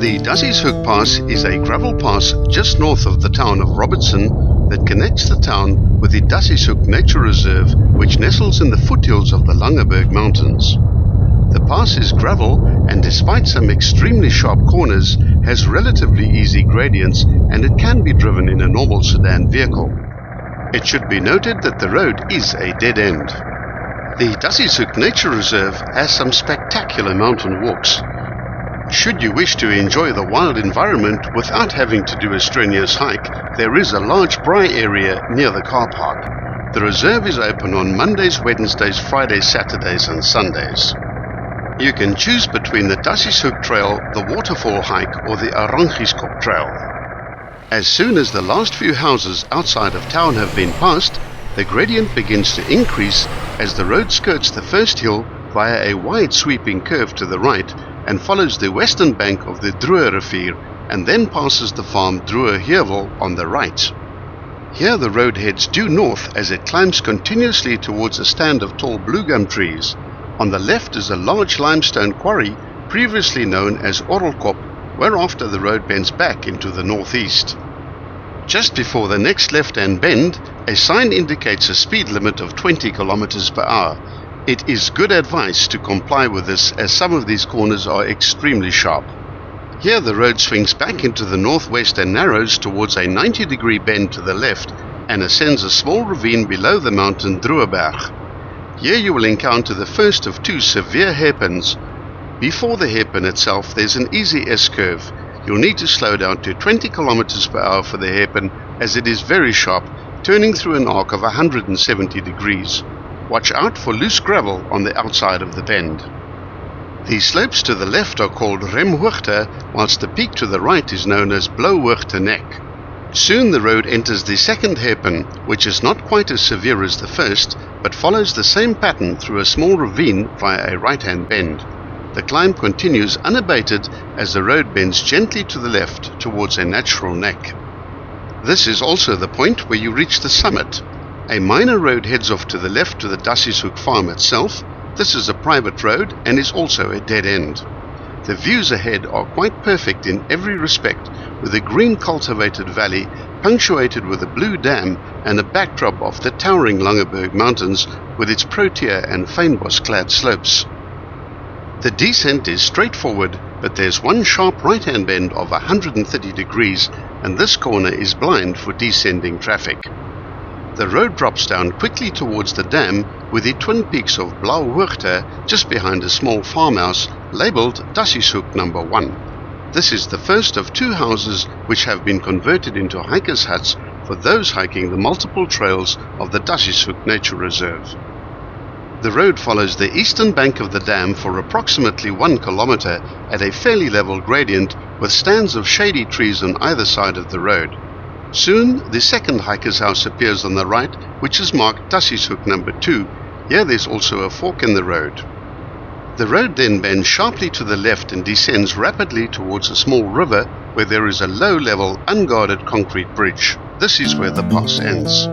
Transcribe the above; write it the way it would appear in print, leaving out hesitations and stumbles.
The Dassieshoek Pass is a gravel pass just north of the town of Robertson that connects the town with the Dassieshoek Nature Reserve, which nestles in the foothills of the Langeberg Mountains. The pass is gravel and, despite some extremely sharp corners, has relatively easy gradients, and it can be driven in a normal sedan vehicle. It should be noted that the road is a dead end. The Dassieshoek Nature Reserve has some spectacular mountain walks. Should you wish to enjoy the wild environment without having to do a strenuous hike, there is a large braai area near the car park. The reserve is open on Mondays, Wednesdays, Fridays, Saturdays and Sundays. You can choose between the Dassieshoek Trail, the Waterfall Hike or the Dassieshoek Trail. As soon as the last few houses outside of town have been passed, the gradient begins to increase as the road skirts the first hill via a wide sweeping curve to the right and follows the western bank of the DR01374 and then passes the farm DR01374 on the right. Here the road heads due north as it climbs continuously towards a stand of tall bluegum trees. On the left is a large limestone quarry previously known as Orrelkop, whereafter the road bends back into the northeast. Just before the next left-hand bend, a sign indicates a speed limit of 20 km per hour. It is good advice to comply with this, as some of these corners are extremely sharp. Here the road swings back into the northwest and narrows towards a 90-degree bend to the left and ascends a small ravine below the mountain Drueberg. Here you will encounter the first of two severe hairpins. Before the hairpin itself there's an easy S-curve. You'll need to slow down to 20 km per hour for the hairpin, as it is very sharp, turning through an arc of 170 degrees. Watch out for loose gravel on the outside of the bend. The slopes to the left are called Remhoogte, whilst the peak to the right is known as Blauhoogte Nek. Soon the road enters the second hairpin, which is not quite as severe as the first, but follows the same pattern through a small ravine via a right-hand bend. The climb continues unabated as the road bends gently to the left towards a natural neck. This is also the point where you reach the summit. A minor road heads off to the left to the Dassieshoek farm itself. This is a private road and is also a dead end. The views ahead are quite perfect in every respect, with a green cultivated valley punctuated with a blue dam and a backdrop of the towering Langeberg Mountains with its protea and fynbos-clad slopes. The descent is straightforward, but there's one sharp right-hand bend of 130 degrees, and this corner is blind for descending traffic. The road drops down quickly towards the dam, with the twin peaks of Blauhoogte just behind a small farmhouse labelled Dassieshoek No. 1. This is the first of two houses which have been converted into hikers' huts for those hiking the multiple trails of the Dassieshoek Nature Reserve. The road follows the eastern bank of the dam for approximately 1 kilometer at a fairly level gradient, with stands of shady trees on either side of the road. Soon the second hiker's house appears on the right, which is marked Dassieshoek No. 2. Here there's also a fork in the road. The road then bends sharply to the left and descends rapidly towards a small river where there is a low-level, unguarded concrete bridge. This is where the pass ends.